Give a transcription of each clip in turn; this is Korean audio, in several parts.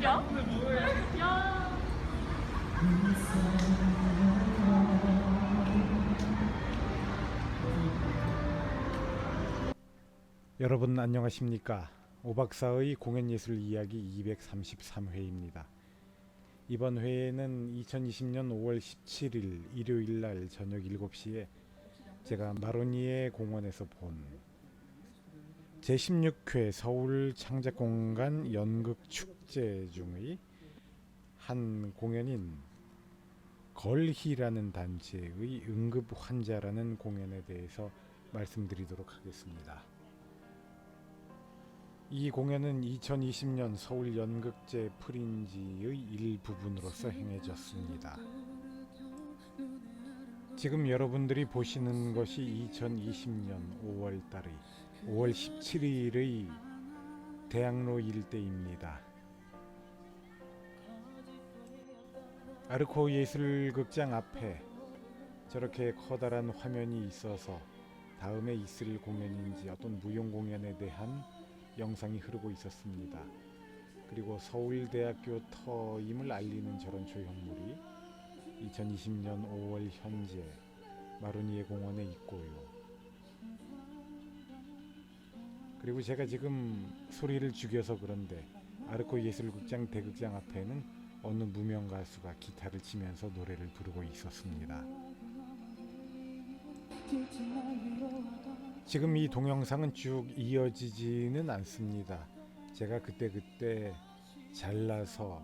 야? 야. 여러분 안녕하십니까? 오박사의 공연예술 이야기 233회입니다. 이번 회에는 2020년 5월 17일 일요일날 저녁 7시에 제가 마로니에 공원에서 본 제16회 서울 창작공간 연극축제 중의 한 공연인 걸희라는 단체의 응급환자라는 공연에 대해서 말씀드리도록 하겠습니다. 이 공연은 2020년 서울 연극제 프린지의 일부분으로서 행해졌습니다. 지금 여러분들이 보시는 것이 2020년 5월 17일의 대학로 일대입니다. 아르코 예술극장 앞에 저렇게 커다란 화면이 있어서 다음에 있을 공연인지 어떤 무용 공연에 대한 영상이 흐르고 있었습니다. 그리고 서울대학교 터임을 알리는 저런 조형물이 2020년 5월 현재 마로니에 공원에 있고요. 그리고 제가 지금 소리를 죽여서 그런데 아르코 예술극장 대극장 앞에는 어느 무명 가수가 기타를 치면서 노래를 부르고 있었습니다. 지금 이 동영상은 쭉 이어지지는 않습니다. 제가 그때 잘라서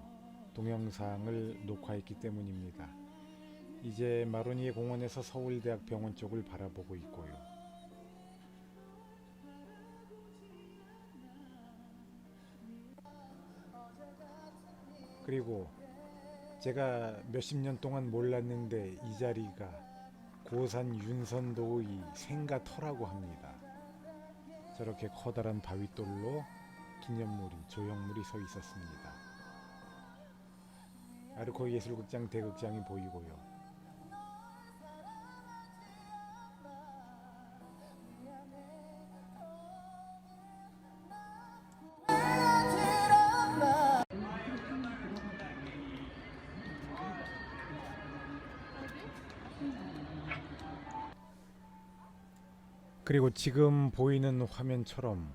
동영상을 녹화했기 때문입니다. 이제 마로니에 공원에서 서울대학 병원 쪽을 바라보고 있고요. 그리고 제가 몇십 년 동안 몰랐는데 이 자리가 고산 윤선도의 생가터라고 합니다. 저렇게 커다란 바위돌로 기념물이, 조형물이 서 있었습니다. 아르코 예술극장 대극장이 보이고요. 그리고 지금 보이는 화면처럼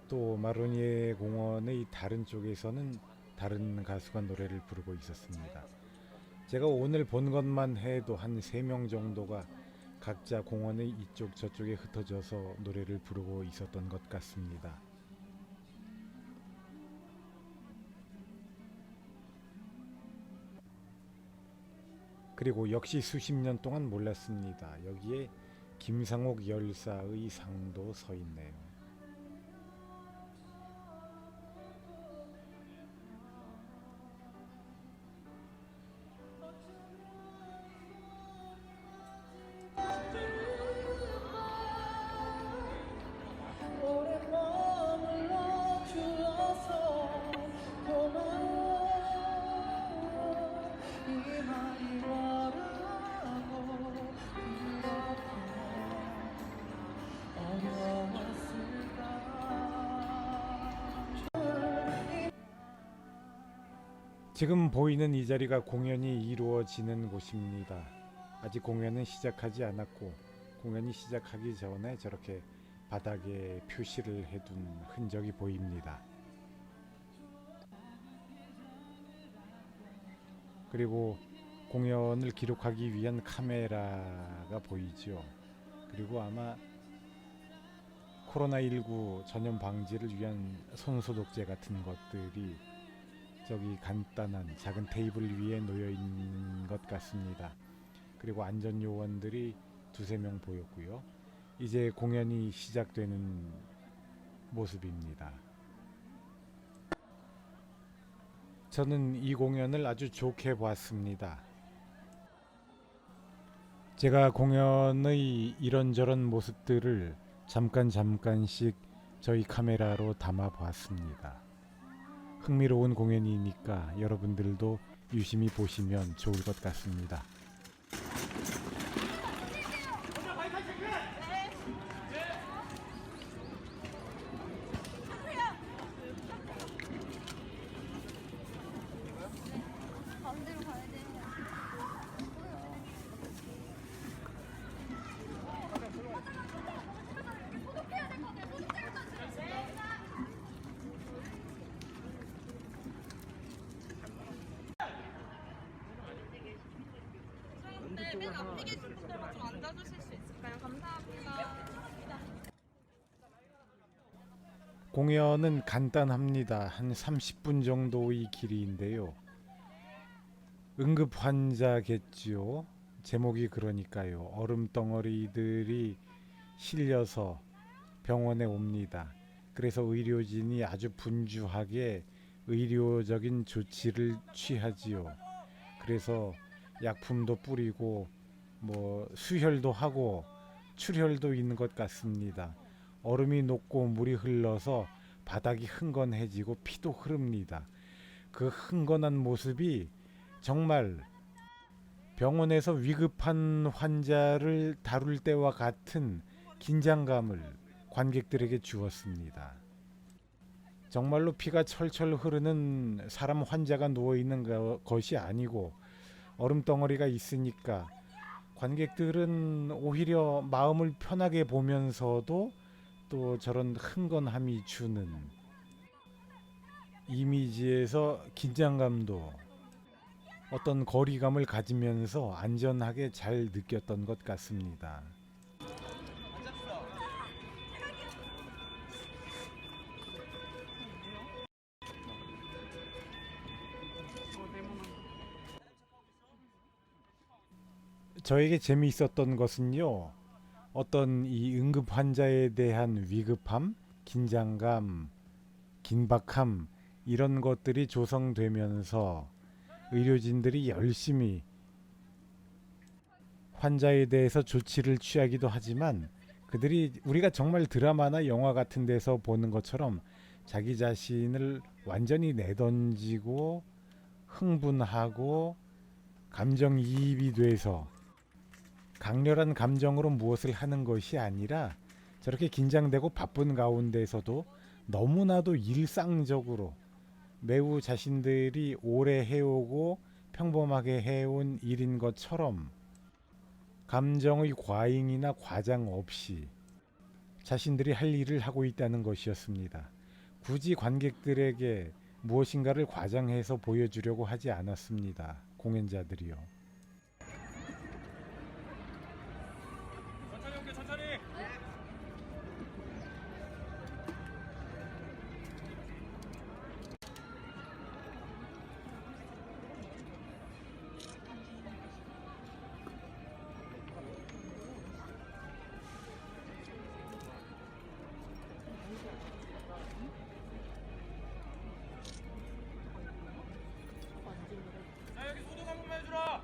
또 마로니에 공원의 다른 쪽에서는 다른 가수가 노래를 부르고 있었습니다. 제가 오늘 본 것만 해도 한 3명 정도가 각자 공원의 이쪽 저쪽에 흩어져서 노래를 부르고 있었던 것 같습니다. 그리고 역시 수십 년 동안 몰랐습니다. 여기에 김상옥 열사의 상도 서 있네요. 지금 보이는 이 자리가 공연이 이루어지는 곳입니다. 아직 공연은 시작하지 않았고 공연이 시작하기 전에 저렇게 바닥에 표시를 해둔 흔적이 보입니다. 그리고 공연을 기록하기 위한 카메라가 보이죠. 그리고 아마 코로나19 전염 방지를 위한 손소독제 같은 것들이 저기 간단한 작은 테이블 위에 놓여 있는 것 같습니다. 그리고 안전 요원들이 2~3명 보였고요. 이제 공연이 시작되는 모습입니다. 저는 이 공연을 아주 좋게 봤습니다. 제가 공연의 이런저런 모습들을 잠깐씩 저희 카메라로 담아 보았습니다. 흥미로운 공연이니까 여러분들도 유심히 보시면 좋을 것 같습니다. 네, 맨 앞에 계신 분들만 좀 앉아주실 수 있을까요? 감사합니다. 공연은 간단합니다. 한 30분 정도의 길이인데요. 응급 환자겠지요. 제목이 그러니까요. 얼음 덩어리들이 실려서 병원에 옵니다. 그래서 의료진이 아주 분주하게 의료적인 조치를 취하지요. 그래서 약품도 뿌리고 뭐 수혈도 하고 출혈도 있는 것 같습니다. 얼음이 녹고 물이 흘러서 바닥이 흥건해지고 피도 흐릅니다. 그 흥건한 모습이 정말 병원에서 위급한 환자를 다룰 때와 같은 긴장감을 관객들에게 주었습니다. 정말로 피가 철철 흐르는 사람 환자가 누워 있는 것이 아니고 얼음 덩어리가 있으니까 관객들은 오히려 마음을 편하게 보면서도 또 저런 흥건함이 주는 이미지에서 긴장감도 어떤 거리감을 가지면서 안전하게 잘 느꼈던 것 같습니다. 저에게 재미있었던 것은요, 어떤 이 응급 환자에 대한 위급함, 긴장감, 긴박함 이런 것들이 조성되면서 의료진들이 열심히 환자에 대해서 조치를 취하기도 하지만 그들이 우리가 정말 드라마나 영화 같은 데서 보는 것처럼 자기 자신을 완전히 내던지고 흥분하고 감정이입이 돼서 강렬한 감정으로 무엇을 하는 것이 아니라 저렇게 긴장되고 바쁜 가운데서도 너무나도 일상적으로 매우 자신들이 오래 해오고 평범하게 해온 일인 것처럼 감정의 과잉이나 과장 없이 자신들이 할 일을 하고 있다는 것이었습니다. 굳이 관객들에게 무엇인가를 과장해서 보여주려고 하지 않았습니다. 공연자들이요. 천천히 올게 천천히. 자 여기 소독 한 번만 해주라.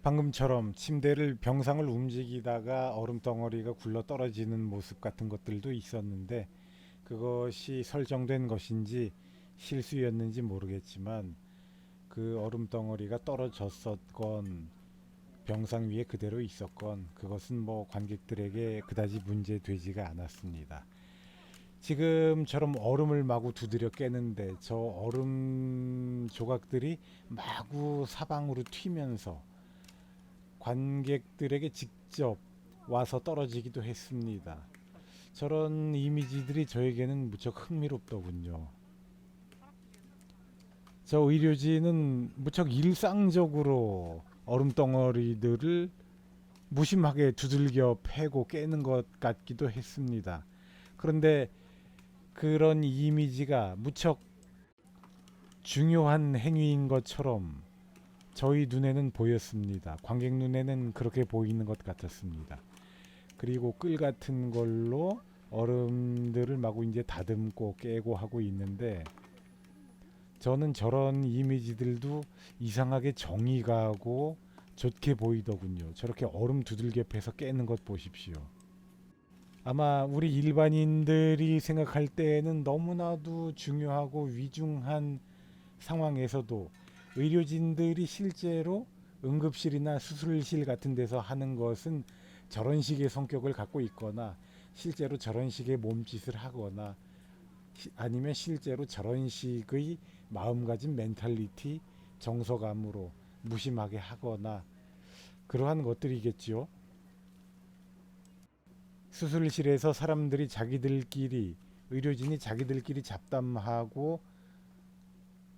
방금처럼 침대를 병상을 움직이다가 얼음 덩어리가 굴러 떨어지는 모습 같은 것들도 있었는데 그것이 설정된 것인지 실수였는지 모르겠지만 그 얼음 덩어리가 떨어졌었건 병상 위에 그대로 있었건 그것은 뭐 관객들에게 그다지 문제되지가 않았습니다. 지금처럼 얼음을 마구 두드려 깨는데 저 얼음 조각들이 마구 사방으로 튀면서 관객들에게 직접 와서 떨어지기도 했습니다. 저런 이미지들이 저에게는 무척 흥미롭더군요. 저 의료진은 무척 일상적으로 얼음덩어리들을 무심하게 두들겨 패고 깨는 것 같기도 했습니다. 그런데 그런 이미지가 무척 중요한 행위인 것처럼 저희 눈에는 보였습니다. 관객 눈에는 그렇게 보이는 것 같았습니다. 그리고 끌 같은 걸로 얼음들을 마구 이제 다듬고 깨고 하고 있는데 저는 저런 이미지들도 이상하게 정이 가고 좋게 보이더군요. 저렇게 얼음 두들겨 패서 깨는 것 보십시오. 아마 우리 일반인들이 생각할 때에는 너무나도 중요하고 위중한 상황에서도 의료진들이 실제로 응급실이나 수술실 같은 데서 하는 것은 저런 식의 성격을 갖고 있거나 실제로 저런 식의 몸짓을 하거나 아니면 실제로 저런 식의 마음가짐 멘탈리티 정서감으로 무심하게 하거나 그러한 것들이겠지요. 수술실에서 사람들이 자기들끼리 의료진이 자기들끼리 잡담하고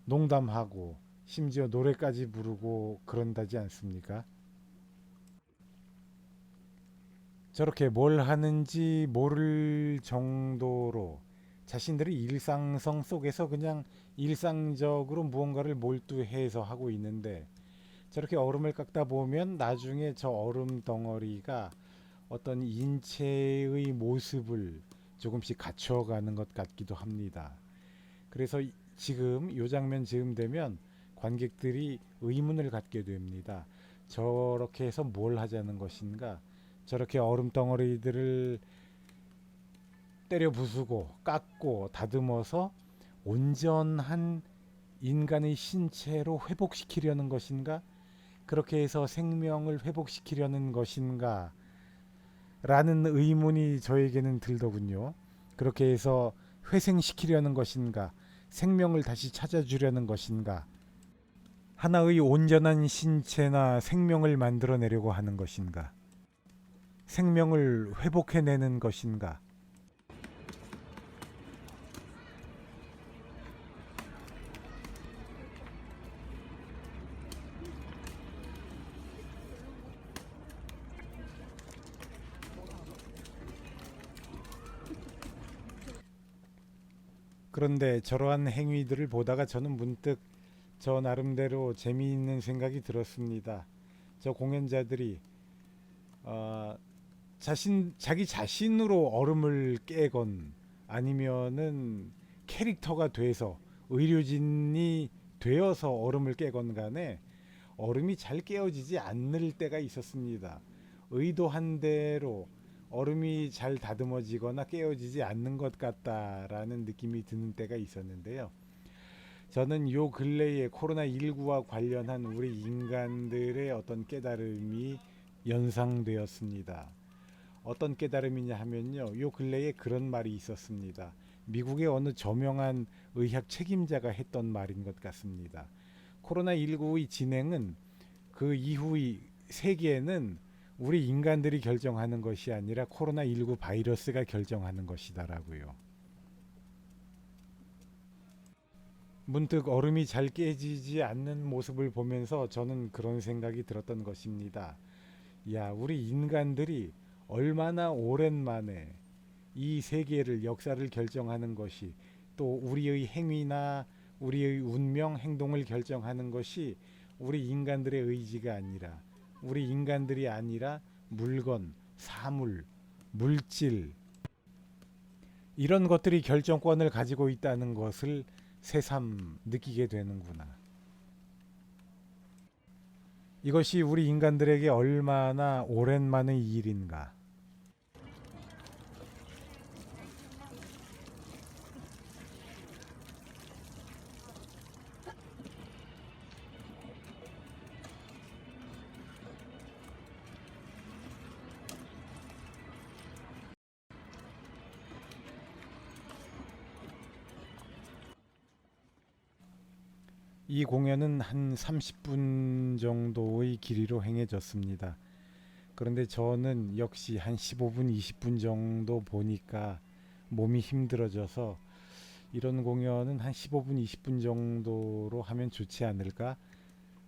농담하고 심지어 노래까지 부르고 그런다지 않습니까? 저렇게 뭘 하는지 모를 정도로 자신들의 일상성 속에서 그냥 일상적으로 무언가를 몰두해서 하고 있는데, 저렇게 얼음을 깎다 보면 나중에 저 얼음 덩어리가 어떤 인체의 모습을 조금씩 갖춰가는 것 같기도 합니다. 그래서 지금 이 장면 즈음되면 관객들이 의문을 갖게 됩니다. 저렇게 해서 뭘 하자는 것인가? 저렇게 얼음 덩어리들을 때려 부수고 깎고 다듬어서 온전한 인간의 신체로 회복시키려는 것인가? 그렇게 해서 생명을 회복시키려는 것인가? 라는 의문이 저에게는 들더군요. 그렇게 해서 회생시키려는 것인가? 생명을 다시 찾아주려는 것인가? 하나의 온전한 신체나 생명을 만들어내려고 하는 것인가? 생명을 회복해내는 것인가? 그런데 저러한 행위들을 보다가 저는 문득 저 나름대로 재미있는 생각이 들었습니다. 저 공연자들이 자기 자신으로 얼음을 깨건 아니면은 캐릭터가 돼서 의료진이 되어서 얼음을 깨건 간에 얼음이 잘 깨어지지 않을 때가 있었습니다. 의도한 대로 얼음이 잘 다듬어지거나 깨어지지 않는 것 같다라는 느낌이 드는 때가 있었는데요. 저는 요 근래에 코로나19와 관련한 우리 인간들의 어떤 깨달음이 연상되었습니다. 어떤 깨달음이냐 하면요, 요 근래에 그런 말이 있었습니다. 미국의 어느 저명한 의학 책임자가 했던 말인 것 같습니다. 코로나19의 진행은 그 이후의 세계는 우리 인간들이 결정하는 것이 아니라 코로나19 바이러스가 결정하는 것이다라고요. 문득 얼음이 잘 깨지지 않는 모습을 보면서 저는 그런 생각이 들었던 것입니다. 야, 우리 인간들이 얼마나 오랜만에 이 세계를, 역사를 결정하는 것이, 또 우리의 행위나 우리의 운명, 행동을 결정하는 것이 우리 인간들의 의지가 아니라, 우리 인간들이 아니라 물건, 사물, 물질, 이런 것들이 결정권을 가지고 있다는 것을 새삼 느끼게 되는구나. 이것이 우리 인간들에게 얼마나 오랜만의 일인가. 이 공연은 한 30분 정도의 길이로 행해졌습니다. 그런데 저는 역시 한 15분, 20분 정도 보니까 몸이 힘들어져서 이런 공연은 한 15분, 20분 정도로 하면 좋지 않을까?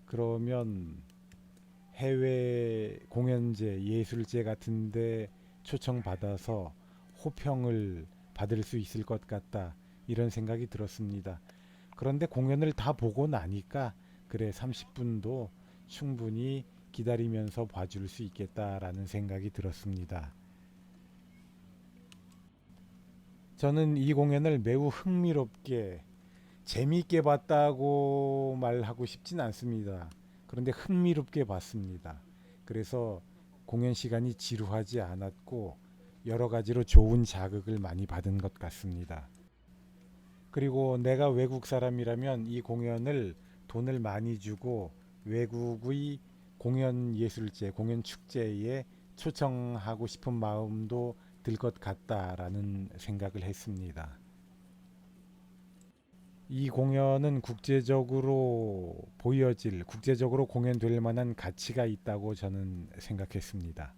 그러면 해외 공연제, 예술제 같은데 초청받아서 호평을 받을 수 있을 것 같다. 이런 생각이 들었습니다. 그런데 공연을 다 보고 나니까 그래 30분도 충분히 기다리면서 봐줄 수 있겠다라는 생각이 들었습니다. 저는 이 공연을 매우 흥미롭게 재미있게 봤다고 말하고 싶진 않습니다. 그런데 흥미롭게 봤습니다. 그래서 공연 시간이 지루하지 않았고 여러 가지로 좋은 자극을 많이 받은 것 같습니다. 그리고 내가 외국 사람이라면 이 공연을 돈을 많이 주고 외국의 공연 예술제, 공연 축제에 초청하고 싶은 마음도 들 것 같다라는 생각을 했습니다. 이 공연은 국제적으로 보여질, 국제적으로 공연될 만한 가치가 있다고 저는 생각했습니다.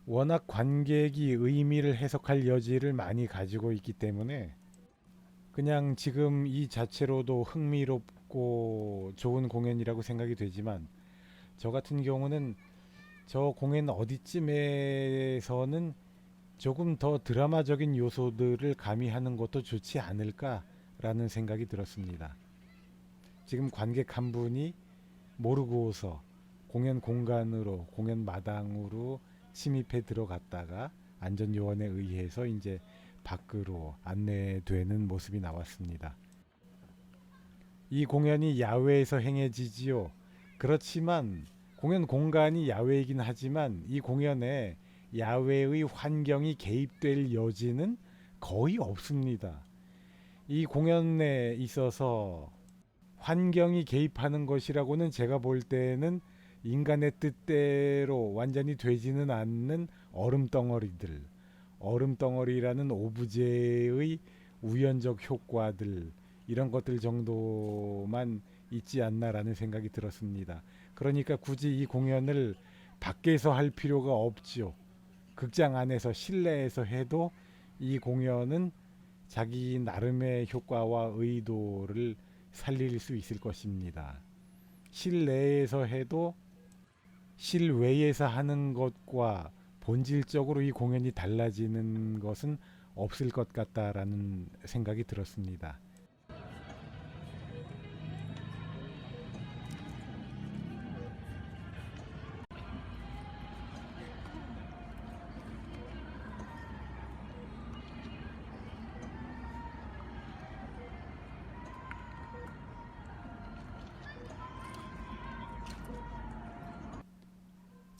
워낙 관객이 의미를 해석할 여지를 많이 가지고 있기 때문에 그냥 지금 이 자체로도 흥미롭고 좋은 공연이라고 생각이 되지만 저 같은 경우는 저 공연 어디쯤에서는 조금 더 드라마적인 요소들을 가미하는 것도 좋지 않을까라는 생각이 들었습니다. 지금 관객 한 분이 모르고서 공연 공간으로 공연 마당으로 침입해 들어갔다가 안전요원에 의해서 이제 밖으로 안내되는 모습이 나왔습니다. 이 공연이 야외에서 행해지지요. 그렇지만 공연 공간이 야외이긴 하지만 이 공연에 야외의 환경이 개입될 여지는 거의 없습니다. 이 공연에 있어서 환경이 개입하는 것이라고는 제가 볼 때는 인간의 뜻대로 완전히 되지는 않는 얼음덩어리라는 오브제의 우연적 효과들 이런 것들 정도만 있지 않나라는 생각이 들었습니다. 그러니까 굳이 이 공연을 밖에서 할 필요가 없죠. 극장 안에서 실내에서 해도 이 공연은 자기 나름의 효과와 의도를 살릴 수 있을 것입니다. 실내에서 해도 실외에서 하는 것과 본질적으로 이 공연이 달라지는 것은 없을 것 같다라는 생각이 들었습니다.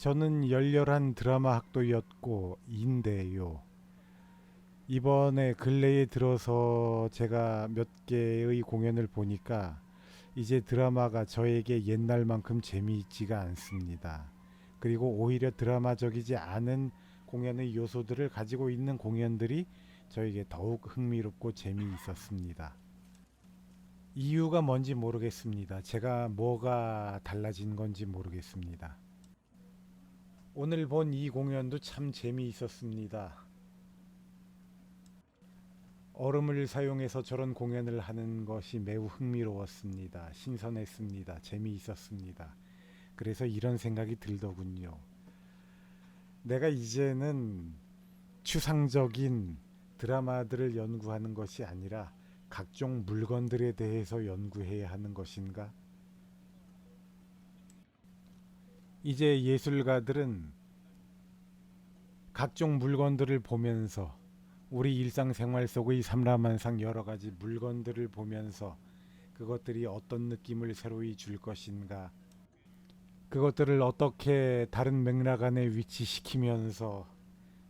저는 열렬한 드라마 학도였고 인데요. 이번에 근래에 들어서 제가 몇 개의 공연을 보니까 이제 드라마가 저에게 옛날만큼 재미있지가 않습니다. 그리고 오히려 드라마적이지 않은 공연의 요소들을 가지고 있는 공연들이 저에게 더욱 흥미롭고 재미있었습니다. 이유가 뭔지 모르겠습니다. 제가 뭐가 달라진 건지 모르겠습니다. 오늘 본 이 공연도 참 재미있었습니다. 얼음을 사용해서 저런 공연을 하는 것이 매우 흥미로웠습니다. 신선했습니다. 재미있었습니다. 그래서 이런 생각이 들더군요. 내가 이제는 추상적인 드라마들을 연구하는 것이 아니라 각종 물건들에 대해서 연구해야 하는 것인가? 이제 예술가들은 각종 물건들을 보면서 우리 일상생활 속의 삼라만상 여러 가지 물건들을 보면서 그것들이 어떤 느낌을 새로이 줄 것인가, 그것들을 어떻게 다른 맥락 안에 위치시키면서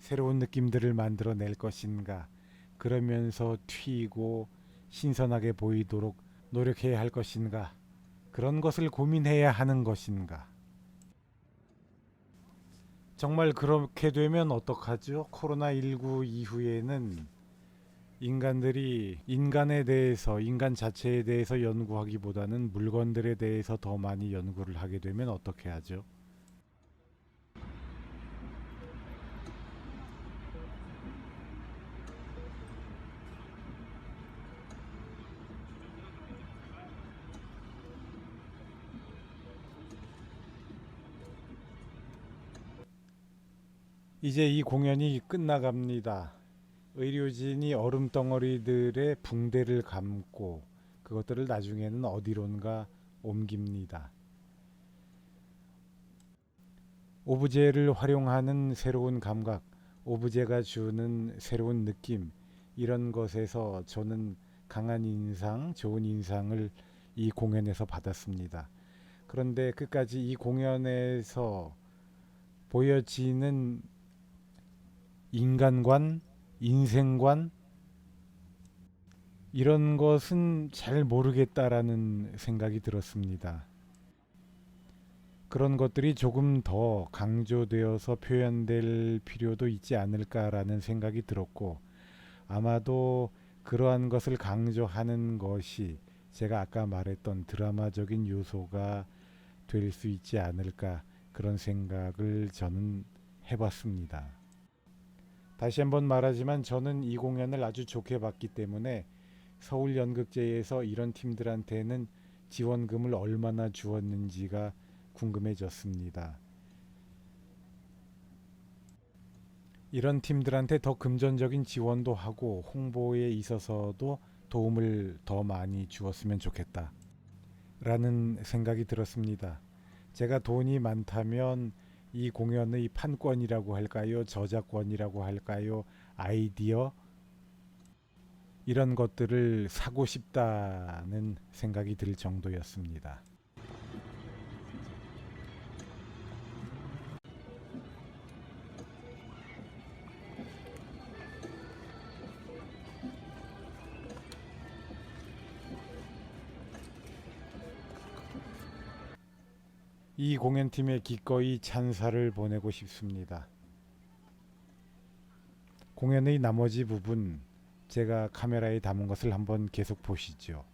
새로운 느낌들을 만들어낼 것인가, 그러면서 튀고 신선하게 보이도록 노력해야 할 것인가, 그런 것을 고민해야 하는 것인가. 정말 그렇게 되면 어떡하죠? 코로나19 이후에는 인간들이 인간에 대해서, 인간 자체에 대해서 연구하기보다는 물건들에 대해서 더 많이 연구를 하게 되면 어떻게 하죠? 이제 이 공연이 끝나갑니다. 의료진이 얼음덩어리들의 붕대를 감고 그것들을 나중에는 어디론가 옮깁니다. 오브제를 활용하는 새로운 감각, 오브제가 주는 새로운 느낌, 이런 것에서 저는 강한 인상, 좋은 인상을 이 공연에서 받았습니다. 그런데 끝까지 이 공연에서 보여지는 인간관, 인생관, 이런 것은 잘 모르겠다라는 생각이 들었습니다. 그런 것들이 조금 더 강조되어서 표현될 필요도 있지 않을까라는 생각이 들었고, 아마도 그러한 것을 강조하는 것이 제가 아까 말했던 드라마적인 요소가 될 수 있지 않을까, 그런 생각을 저는 해봤습니다. 다시 한번 말하지만 저는 이 공연을 아주 좋게 봤기 때문에 서울연극제에서 이런 팀들한테는 지원금을 얼마나 주었는지가 궁금해졌습니다. 이런 팀들한테 더 금전적인 지원도 하고 홍보에 있어서도 도움을 더 많이 주었으면 좋겠다 라는 생각이 들었습니다. 제가 돈이 많다면 이 공연의 판권이라고 할까요? 저작권이라고 할까요? 아이디어 이런 것들을 사고 싶다는 생각이 들 정도였습니다. 이 공연팀에 기꺼이 찬사를 보내고 싶습니다. 공연의 나머지 부분 제가 카메라에 담은 것을 한번 계속 보시죠.